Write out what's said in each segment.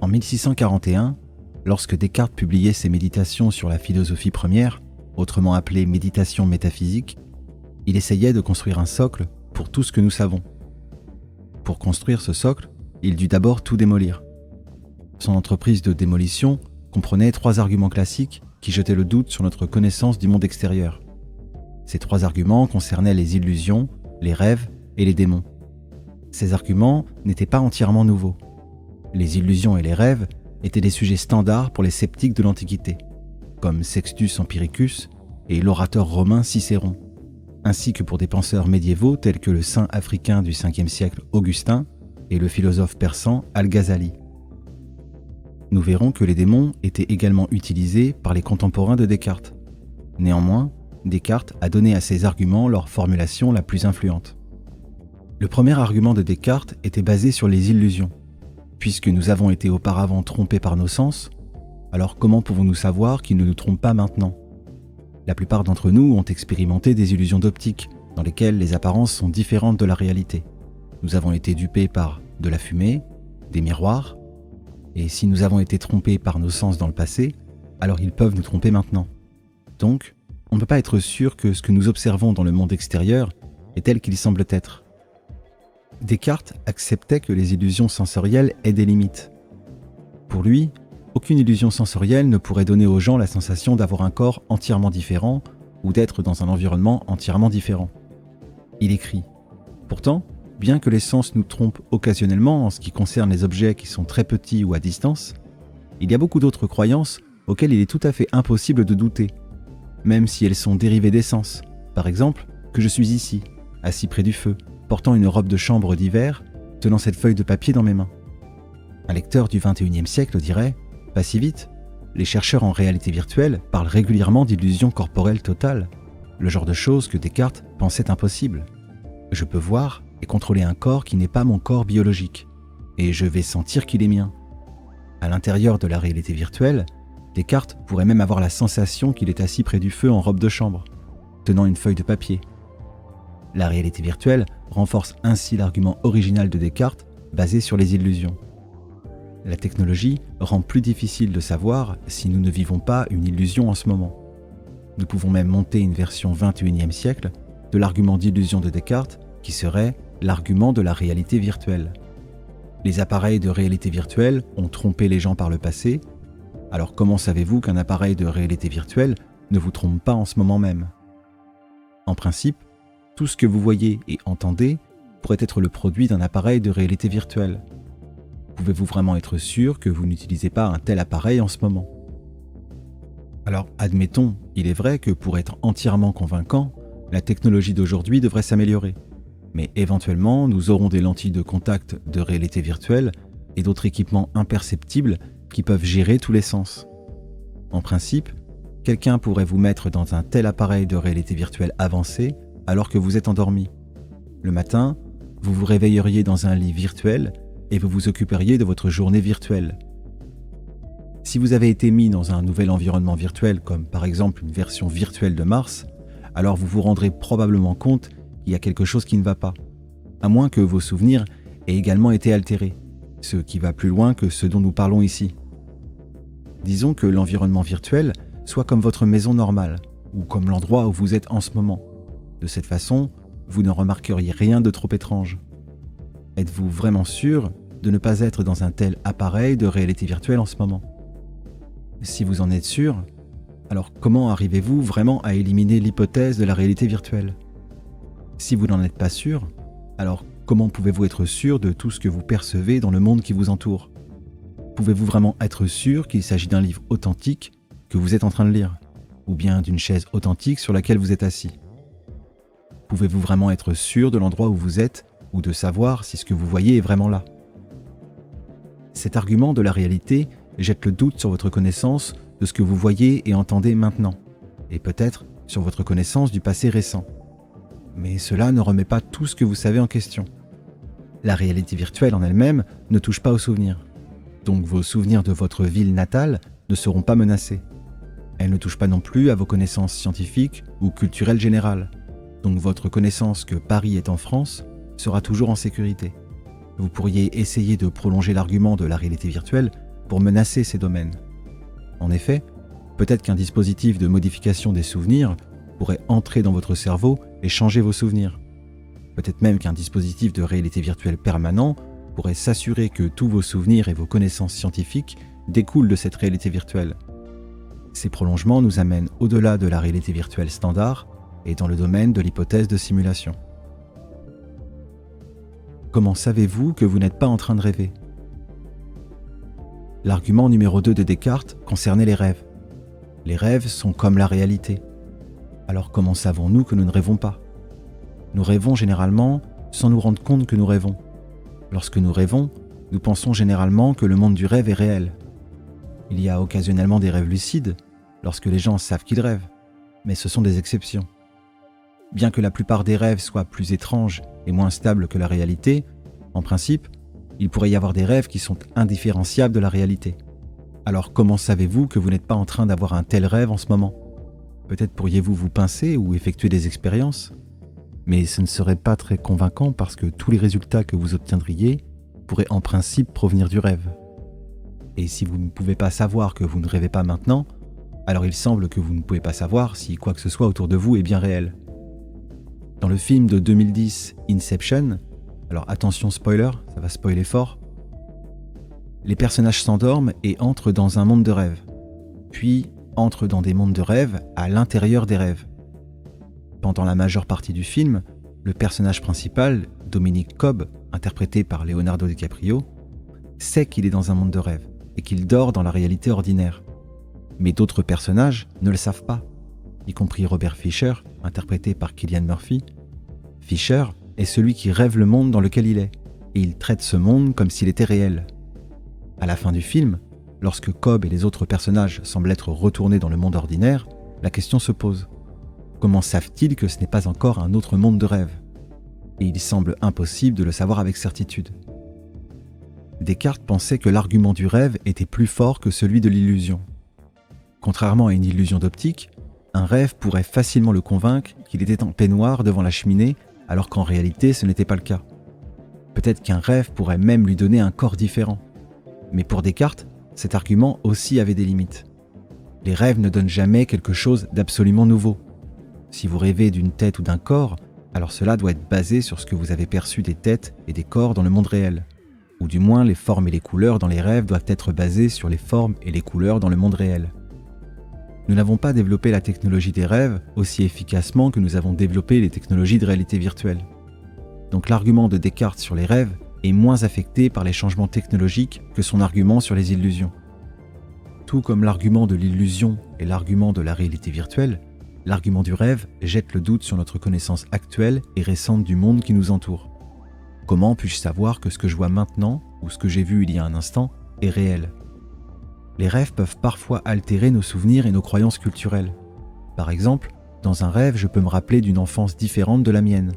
En 1641, lorsque Descartes publiait ses méditations sur la philosophie première, autrement appelée méditation métaphysique, il essayait de construire un socle pour tout ce que nous savons. Pour construire ce socle, il dut d'abord tout démolir. Son entreprise de démolition comprenait 3 arguments classiques qui jetaient le doute sur notre connaissance du monde extérieur. Ces 3 arguments concernaient les illusions, les rêves et les démons. Ces arguments n'étaient pas entièrement nouveaux. Les illusions et les rêves étaient des sujets standards pour les sceptiques de l'Antiquité, comme Sextus Empiricus et l'orateur romain Cicéron, ainsi que pour des penseurs médiévaux tels que le saint africain du 5e siècle Augustin et le philosophe persan Al-Ghazali. Nous verrons que les démons étaient également utilisés par les contemporains de Descartes. Néanmoins, Descartes a donné à ces arguments leur formulation la plus influente. Le premier argument de Descartes était basé sur les illusions. Puisque nous avons été auparavant trompés par nos sens, alors comment pouvons-nous savoir qu'ils ne nous trompent pas maintenant ? La plupart d'entre nous ont expérimenté des illusions d'optique, dans lesquelles les apparences sont différentes de la réalité. Nous avons été dupés par de la fumée, des miroirs, et si nous avons été trompés par nos sens dans le passé, alors ils peuvent nous tromper maintenant. Donc, on ne peut pas être sûr que ce que nous observons dans le monde extérieur est tel qu'il semble être. Descartes acceptait que les illusions sensorielles aient des limites. Pour lui, aucune illusion sensorielle ne pourrait donner aux gens la sensation d'avoir un corps entièrement différent ou d'être dans un environnement entièrement différent. Il écrit « Pourtant, bien que les sens nous trompent occasionnellement en ce qui concerne les objets qui sont très petits ou à distance, il y a beaucoup d'autres croyances auxquelles il est tout à fait impossible de douter, même si elles sont dérivées des sens. Par exemple, que je suis ici, assis près du feu, portant une robe de chambre d'hiver, tenant cette feuille de papier dans mes mains. » Un lecteur du XXIe siècle dirait « Pas si vite, les chercheurs en réalité virtuelle parlent régulièrement d'illusions corporelles totales, le genre de choses que Descartes pensait impossible. Je peux voir et contrôler un corps qui n'est pas mon corps biologique, et je vais sentir qu'il est mien. À l'intérieur de la réalité virtuelle, Descartes pourrait même avoir la sensation qu'il est assis près du feu en robe de chambre, tenant une feuille de papier. La réalité virtuelle renforce ainsi l'argument original de Descartes basé sur les illusions. La technologie rend plus difficile de savoir si nous ne vivons pas une illusion en ce moment. Nous pouvons même monter une version 21e siècle de l'argument d'illusion de Descartes qui serait l'argument de la réalité virtuelle. Les appareils de réalité virtuelle ont trompé les gens par le passé, alors comment savez-vous qu'un appareil de réalité virtuelle ne vous trompe pas en ce moment même ? En principe, tout ce que vous voyez et entendez pourrait être le produit d'un appareil de réalité virtuelle. Pouvez-vous vraiment être sûr que vous n'utilisez pas un tel appareil en ce moment ? Alors, admettons, il est vrai que pour être entièrement convaincant, la technologie d'aujourd'hui devrait s'améliorer. Mais éventuellement, nous aurons des lentilles de contact de réalité virtuelle et d'autres équipements imperceptibles qui peuvent gérer tous les sens. En principe, quelqu'un pourrait vous mettre dans un tel appareil de réalité virtuelle avancée alors que vous êtes endormi. Le matin, vous vous réveilleriez dans un lit virtuel et vous vous occuperiez de votre journée virtuelle. Si vous avez été mis dans un nouvel environnement virtuel, comme par exemple une version virtuelle de Mars, alors vous vous rendrez probablement compte qu'il y a quelque chose qui ne va pas, à moins que vos souvenirs aient également été altérés, ce qui va plus loin que ce dont nous parlons ici. Disons que l'environnement virtuel soit comme votre maison normale, ou comme l'endroit où vous êtes en ce moment. De cette façon, vous ne remarqueriez rien de trop étrange. Êtes-vous vraiment sûr de ne pas être dans un tel appareil de réalité virtuelle en ce moment ? Si vous en êtes sûr, alors comment arrivez-vous vraiment à éliminer l'hypothèse de la réalité virtuelle ? Si vous n'en êtes pas sûr, alors comment pouvez-vous être sûr de tout ce que vous percevez dans le monde qui vous entoure ? Pouvez-vous vraiment être sûr qu'il s'agit d'un livre authentique que vous êtes en train de lire, ou bien d'une chaise authentique sur laquelle vous êtes assis ? Pouvez-vous vraiment être sûr de l'endroit où vous êtes ou de savoir si ce que vous voyez est vraiment là ? Cet argument de la réalité jette le doute sur votre connaissance de ce que vous voyez et entendez maintenant, et peut-être sur votre connaissance du passé récent. Mais cela ne remet pas tout ce que vous savez en question. La réalité virtuelle en elle-même ne touche pas aux souvenirs. Donc vos souvenirs de votre ville natale ne seront pas menacés. Elle ne touche pas non plus à vos connaissances scientifiques ou culturelles générales. Donc votre connaissance que Paris est en France sera toujours en sécurité. Vous pourriez essayer de prolonger l'argument de la réalité virtuelle pour menacer ces domaines. En effet, peut-être qu'un dispositif de modification des souvenirs pourrait entrer dans votre cerveau et changer vos souvenirs. Peut-être même qu'un dispositif de réalité virtuelle permanent pourrait s'assurer que tous vos souvenirs et vos connaissances scientifiques découlent de cette réalité virtuelle. Ces prolongements nous amènent au-delà de la réalité virtuelle standard et dans le domaine de l'hypothèse de simulation. Comment savez-vous que vous n'êtes pas en train de rêver ? L'argument numéro 2 de Descartes concernait les rêves. Les rêves sont comme la réalité. Alors comment savons-nous que nous ne rêvons pas ? Nous rêvons généralement sans nous rendre compte que nous rêvons. Lorsque nous rêvons, nous pensons généralement que le monde du rêve est réel. Il y a occasionnellement des rêves lucides, lorsque les gens savent qu'ils rêvent, mais ce sont des exceptions. Bien que la plupart des rêves soient plus étranges et moins stables que la réalité, en principe, il pourrait y avoir des rêves qui sont indifférenciables de la réalité. Alors comment savez-vous que vous n'êtes pas en train d'avoir un tel rêve en ce moment ? Peut-être pourriez-vous vous pincer ou effectuer des expériences, mais ce ne serait pas très convaincant parce que tous les résultats que vous obtiendriez pourraient en principe provenir du rêve. Et si vous ne pouvez pas savoir que vous ne rêvez pas maintenant, alors il semble que vous ne pouvez pas savoir si quoi que ce soit autour de vous est bien réel. Dans le film de 2010 Inception, alors attention spoiler, ça va spoiler fort, les personnages s'endorment et entrent dans un monde de rêve, puis entrent dans des mondes de rêve à l'intérieur des rêves. Pendant la majeure partie du film, le personnage principal, Dominic Cobb, interprété par Leonardo DiCaprio, sait qu'il est dans un monde de rêve et qu'il dort dans la réalité ordinaire. Mais d'autres personnages ne le savent pas, y compris Robert Fisher, interprété par Cillian Murphy. Fisher est celui qui rêve le monde dans lequel il est, et il traite ce monde comme s'il était réel. À la fin du film, lorsque Cobb et les autres personnages semblent être retournés dans le monde ordinaire, la question se pose. Comment savent-ils que ce n'est pas encore un autre monde de rêve ? Et il semble impossible de le savoir avec certitude. Descartes pensait que l'argument du rêve était plus fort que celui de l'illusion. Contrairement à une illusion d'optique, un rêve pourrait facilement le convaincre qu'il était en peignoir devant la cheminée alors qu'en réalité ce n'était pas le cas. Peut-être qu'un rêve pourrait même lui donner un corps différent. Mais pour Descartes, cet argument aussi avait des limites. Les rêves ne donnent jamais quelque chose d'absolument nouveau. Si vous rêvez d'une tête ou d'un corps, alors cela doit être basé sur ce que vous avez perçu des têtes et des corps dans le monde réel. Ou du moins, les formes et les couleurs dans les rêves doivent être basées sur les formes et les couleurs dans le monde réel. Nous n'avons pas développé la technologie des rêves aussi efficacement que nous avons développé les technologies de réalité virtuelle. Donc l'argument de Descartes sur les rêves est moins affecté par les changements technologiques que son argument sur les illusions. Tout comme l'argument de l'illusion et l'argument de la réalité virtuelle, l'argument du rêve jette le doute sur notre connaissance actuelle et récente du monde qui nous entoure. Comment puis-je savoir que ce que je vois maintenant ou ce que j'ai vu il y a un instant est réel ? Les rêves peuvent parfois altérer nos souvenirs et nos croyances culturelles. Par exemple, dans un rêve, je peux me rappeler d'une enfance différente de la mienne.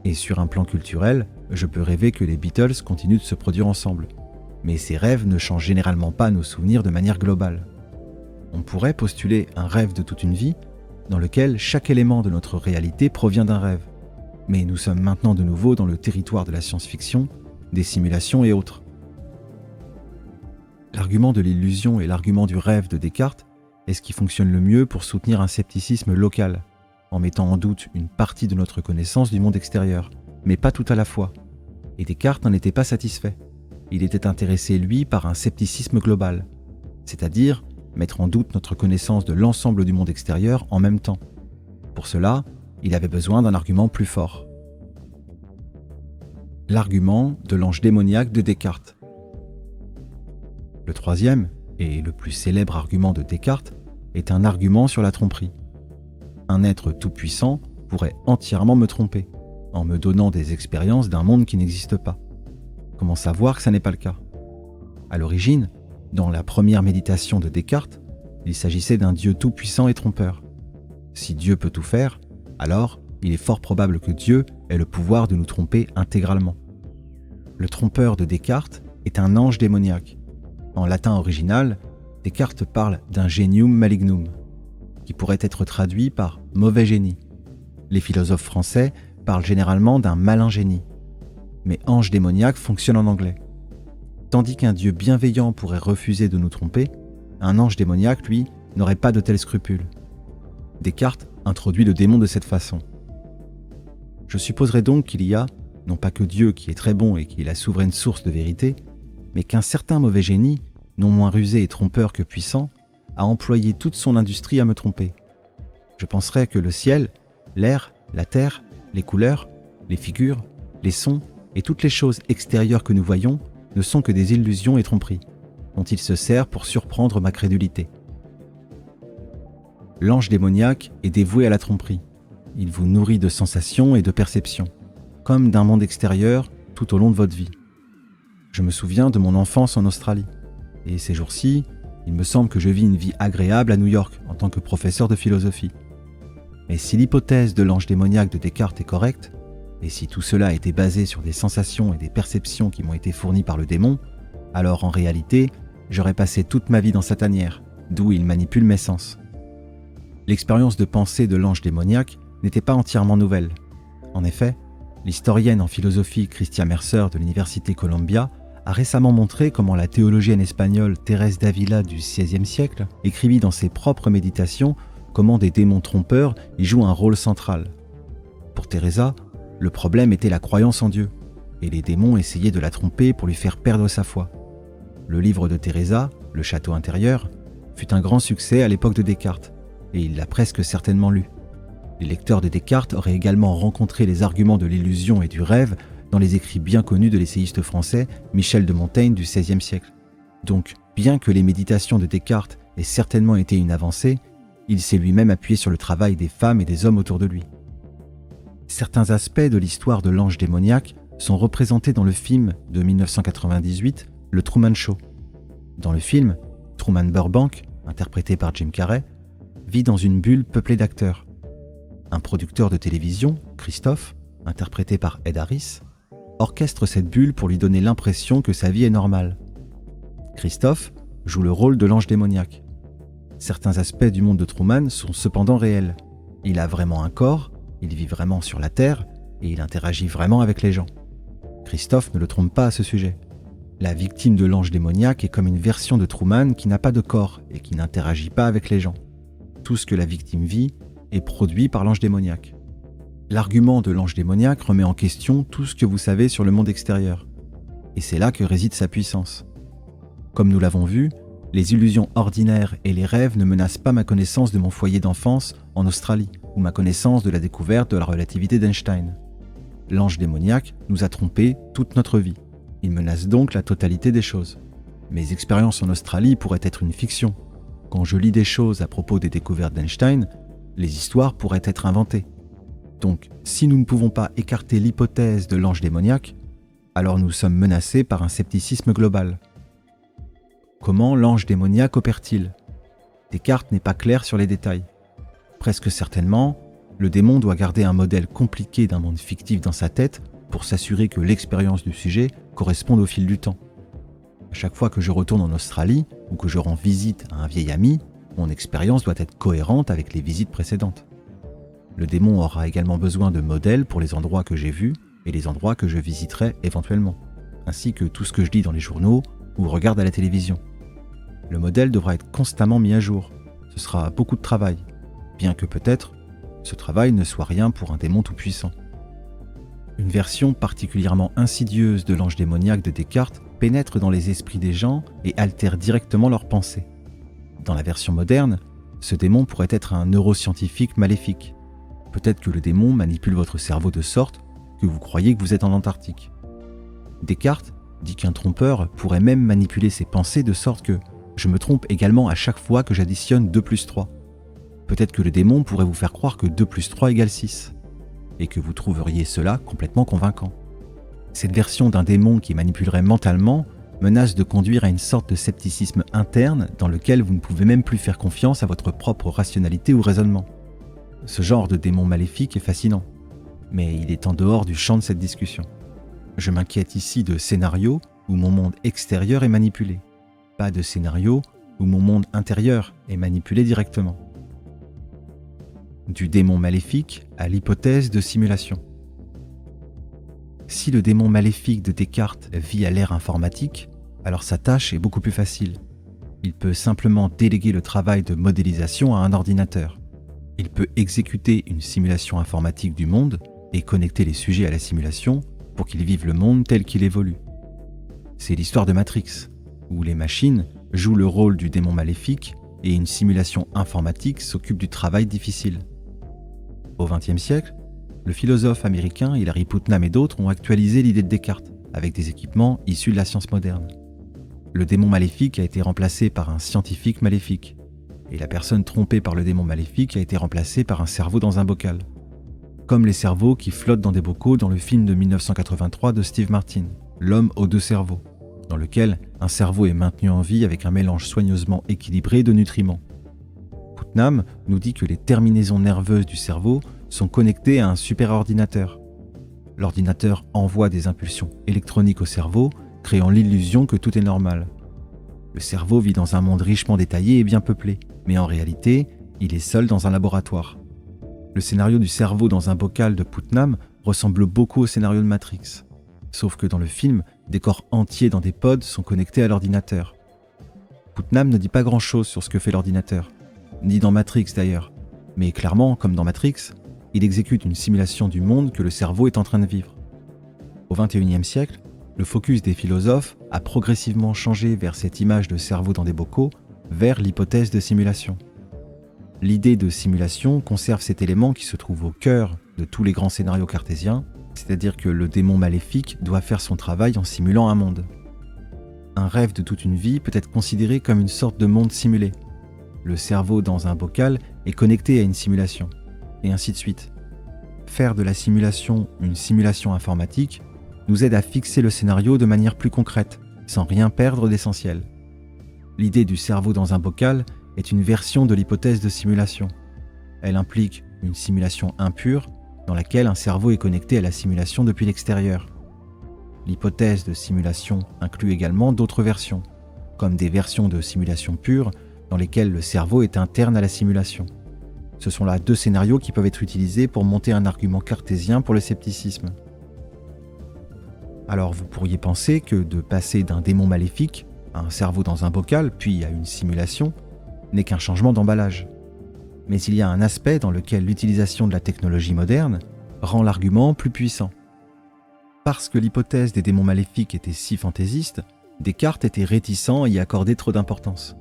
Et sur un plan culturel, je peux rêver que les Beatles continuent de se produire ensemble. Mais ces rêves ne changent généralement pas nos souvenirs de manière globale. On pourrait postuler un rêve de toute une vie, dans lequel chaque élément de notre réalité provient d'un rêve. Mais nous sommes maintenant de nouveau dans le territoire de la science-fiction, des simulations et autres. L'argument de l'illusion et l'argument du rêve de Descartes est ce qui fonctionne le mieux pour soutenir un scepticisme local, en mettant en doute une partie de notre connaissance du monde extérieur, mais pas tout à la fois. Et Descartes n'en était pas satisfait. Il était intéressé, lui, par un scepticisme global, c'est-à-dire mettre en doute notre connaissance de l'ensemble du monde extérieur en même temps. Pour cela, il avait besoin d'un argument plus fort. L'argument de l'ange démoniaque de Descartes. Le troisième, et le plus célèbre argument de Descartes, est un argument sur la tromperie. Un être tout-puissant pourrait entièrement me tromper, en me donnant des expériences d'un monde qui n'existe pas. Comment savoir que ça n'est pas le cas ? À l'origine, dans la première méditation de Descartes, il s'agissait d'un Dieu tout-puissant et trompeur. Si Dieu peut tout faire, alors il est fort probable que Dieu ait le pouvoir de nous tromper intégralement. Le trompeur de Descartes est un ange démoniaque. En latin original, Descartes parle d'un genium malignum, qui pourrait être traduit par mauvais génie. Les philosophes français parlent généralement d'un malin génie, mais ange démoniaque fonctionne en anglais. Tandis qu'un Dieu bienveillant pourrait refuser de nous tromper, un ange démoniaque, lui, n'aurait pas de tels scrupules. Descartes introduit le démon de cette façon. Je supposerai donc qu'il y a, non pas que Dieu qui est très bon et qui est la souveraine source de vérité, mais qu'un certain mauvais génie, non moins rusé et trompeur que puissant, a employé toute son industrie à me tromper. Je penserais que le ciel, l'air, la terre, les couleurs, les figures, les sons et toutes les choses extérieures que nous voyons ne sont que des illusions et tromperies, dont il se sert pour surprendre ma crédulité. L'ange démoniaque est dévoué à la tromperie. Il vous nourrit de sensations et de perceptions, comme d'un monde extérieur tout au long de votre vie. Je me souviens de mon enfance en Australie, et ces jours-ci, il me semble que je vis une vie agréable à New York en tant que professeur de philosophie. Mais si l'hypothèse de l'ange démoniaque de Descartes est correcte, et si tout cela a été basé sur des sensations et des perceptions qui m'ont été fournies par le démon, alors en réalité, j'aurais passé toute ma vie dans sa tanière, d'où il manipule mes sens. L'expérience de pensée de l'ange démoniaque n'était pas entièrement nouvelle. En effet, l'historienne en philosophie Cristia Mercer de l'université Columbia a récemment montré comment la théologienne espagnole Thérèse d'Avila du XVIe siècle écrivit dans ses propres méditations comment des démons trompeurs y jouent un rôle central. Pour Teresa, le problème était la croyance en Dieu, et les démons essayaient de la tromper pour lui faire perdre sa foi. Le livre de Teresa, Le Château intérieur, fut un grand succès à l'époque de Descartes, et il l'a presque certainement lu. Les lecteurs de Descartes auraient également rencontré les arguments de l'illusion et du rêve dans les écrits bien connus de l'essayiste français Michel de Montaigne du XVIe siècle. Donc, bien que les méditations de Descartes aient certainement été une avancée, il s'est lui-même appuyé sur le travail des femmes et des hommes autour de lui. Certains aspects de l'histoire de l'ange démoniaque sont représentés dans le film de 1998, Le Truman Show. Dans le film, Truman Burbank, interprété par Jim Carrey, vit dans une bulle peuplée d'acteurs. Un producteur de télévision, Christophe, interprété par Ed Harris, orchestre cette bulle pour lui donner l'impression que sa vie est normale. Christophe joue le rôle de l'ange démoniaque. Certains aspects du monde de Truman sont cependant réels. Il a vraiment un corps, il vit vraiment sur la Terre et il interagit vraiment avec les gens. Christophe ne le trompe pas à ce sujet. La victime de l'ange démoniaque est comme une version de Truman qui n'a pas de corps et qui n'interagit pas avec les gens. Tout ce que la victime vit est produit par l'ange démoniaque. L'argument de l'ange démoniaque remet en question tout ce que vous savez sur le monde extérieur. Et c'est là que réside sa puissance. Comme nous l'avons vu, les illusions ordinaires et les rêves ne menacent pas ma connaissance de mon foyer d'enfance en Australie ou ma connaissance de la découverte de la relativité d'Einstein. L'ange démoniaque nous a trompés toute notre vie. Il menace donc la totalité des choses. Mes expériences en Australie pourraient être une fiction. Quand je lis des choses à propos des découvertes d'Einstein, les histoires pourraient être inventées. Donc, si nous ne pouvons pas écarter l'hypothèse de l'ange démoniaque, alors nous sommes menacés par un scepticisme global. Comment l'ange démoniaque opère-t-il ? Descartes n'est pas clair sur les détails. Presque certainement, le démon doit garder un modèle compliqué d'un monde fictif dans sa tête pour s'assurer que l'expérience du sujet corresponde au fil du temps. À chaque fois que je retourne en Australie ou que je rends visite à un vieil ami, mon expérience doit être cohérente avec les visites précédentes. Le démon aura également besoin de modèles pour les endroits que j'ai vus et les endroits que je visiterai éventuellement, ainsi que tout ce que je lis dans les journaux ou regarde à la télévision. Le modèle devra être constamment mis à jour. Ce sera beaucoup de travail, bien que peut-être ce travail ne soit rien pour un démon tout-puissant. Une version particulièrement insidieuse de l'ange démoniaque de Descartes pénètre dans les esprits des gens et altère directement leurs pensées. Dans la version moderne, ce démon pourrait être un neuroscientifique maléfique. Peut-être que le démon manipule votre cerveau de sorte que vous croyez que vous êtes en Antarctique. Descartes dit qu'un trompeur pourrait même manipuler ses pensées de sorte que je me trompe également à chaque fois que j'additionne 2 plus 3. Peut-être que le démon pourrait vous faire croire que 2 plus 3 égale 6, et que vous trouveriez cela complètement convaincant. Cette version d'un démon qui manipulerait mentalement menace de conduire à une sorte de scepticisme interne dans lequel vous ne pouvez même plus faire confiance à votre propre rationalité ou raisonnement. Ce genre de démon maléfique est fascinant, mais il est en dehors du champ de cette discussion. Je m'inquiète ici de scénarios où mon monde extérieur est manipulé, pas de scénarios où mon monde intérieur est manipulé directement. Du démon maléfique à l'hypothèse de simulation. Si le démon maléfique de Descartes vit à l'ère informatique, alors sa tâche est beaucoup plus facile. Il peut simplement déléguer le travail de modélisation à un ordinateur. Il peut exécuter une simulation informatique du monde et connecter les sujets à la simulation pour qu'ils vivent le monde tel qu'il évolue. C'est l'histoire de Matrix, où les machines jouent le rôle du démon maléfique et une simulation informatique s'occupe du travail difficile. Au XXe siècle, le philosophe américain Hilary Putnam et d'autres ont actualisé l'idée de Descartes avec des équipements issus de la science moderne. Le démon maléfique a été remplacé par un scientifique maléfique, et la personne trompée par le démon maléfique a été remplacée par un cerveau dans un bocal. Comme les cerveaux qui flottent dans des bocaux dans le film de 1983 de Steve Martin, L'homme aux deux cerveaux, dans lequel un cerveau est maintenu en vie avec un mélange soigneusement équilibré de nutriments. Putnam nous dit que les terminaisons nerveuses du cerveau sont connectées à un superordinateur. L'ordinateur envoie des impulsions électroniques au cerveau, créant l'illusion que tout est normal. Le cerveau vit dans un monde richement détaillé et bien peuplé, mais en réalité, il est seul dans un laboratoire. Le scénario du cerveau dans un bocal de Putnam ressemble beaucoup au scénario de Matrix. Sauf que dans le film, des corps entiers dans des pods sont connectés à l'ordinateur. Putnam ne dit pas grand-chose sur ce que fait l'ordinateur, ni dans Matrix d'ailleurs, mais clairement, comme dans Matrix, il exécute une simulation du monde que le cerveau est en train de vivre. Au XXIe siècle, le focus des philosophes a progressivement changé vers cette image de cerveau dans des bocaux, vers l'hypothèse de simulation. L'idée de simulation conserve cet élément qui se trouve au cœur de tous les grands scénarios cartésiens, c'est-à-dire que le démon maléfique doit faire son travail en simulant un monde. Un rêve de toute une vie peut être considéré comme une sorte de monde simulé. Le cerveau dans un bocal est connecté à une simulation, et ainsi de suite. Faire de la simulation une simulation informatique nous aide à fixer le scénario de manière plus concrète, sans rien perdre d'essentiel. L'idée du cerveau dans un bocal est une version de l'hypothèse de simulation. Elle implique une simulation impure dans laquelle un cerveau est connecté à la simulation depuis l'extérieur. L'hypothèse de simulation inclut également d'autres versions, comme des versions de simulation pure dans lesquelles le cerveau est interne à la simulation. Ce sont là deux scénarios qui peuvent être utilisés pour monter un argument cartésien pour le scepticisme. Alors vous pourriez penser que de passer d'un démon maléfique à un cerveau dans un bocal, puis à une simulation, n'est qu'un changement d'emballage. Mais il y a un aspect dans lequel l'utilisation de la technologie moderne rend l'argument plus puissant. Parce que l'hypothèse des démons maléfiques était si fantaisiste, Descartes était réticent à y accorder trop d'importance.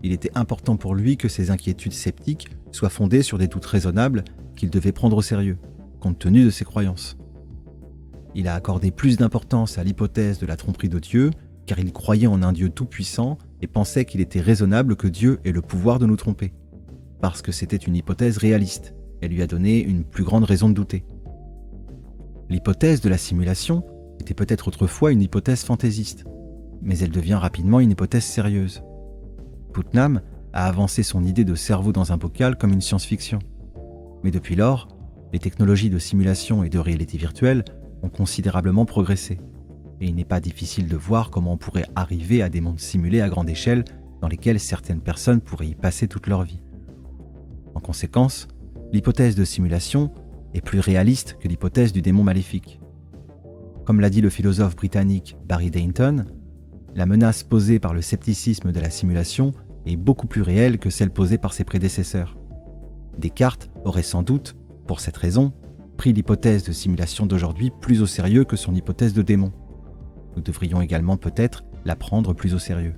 Il était important pour lui que ses inquiétudes sceptiques soient fondées sur des doutes raisonnables qu'il devait prendre au sérieux, compte tenu de ses croyances. Il a accordé plus d'importance à l'hypothèse de la tromperie de Dieu, car il croyait en un Dieu tout-puissant et pensait qu'il était raisonnable que Dieu ait le pouvoir de nous tromper. Parce que c'était une hypothèse réaliste, elle lui a donné une plus grande raison de douter. L'hypothèse de la simulation était peut-être autrefois une hypothèse fantaisiste, mais elle devient rapidement une hypothèse sérieuse. Putnam a avancé son idée de cerveau dans un bocal comme une science-fiction. Mais depuis lors, les technologies de simulation et de réalité virtuelle ont considérablement progressé, et il n'est pas difficile de voir comment on pourrait arriver à des mondes simulés à grande échelle dans lesquels certaines personnes pourraient y passer toute leur vie. En conséquence, l'hypothèse de simulation est plus réaliste que l'hypothèse du démon maléfique. Comme l'a dit le philosophe britannique Barry Dayton, la menace posée par le scepticisme de la simulation est beaucoup plus réelle que celle posée par ses prédécesseurs. Descartes aurait sans doute, pour cette raison, pris l'hypothèse de simulation d'aujourd'hui plus au sérieux que son hypothèse de démon. Nous devrions également peut-être la prendre plus au sérieux.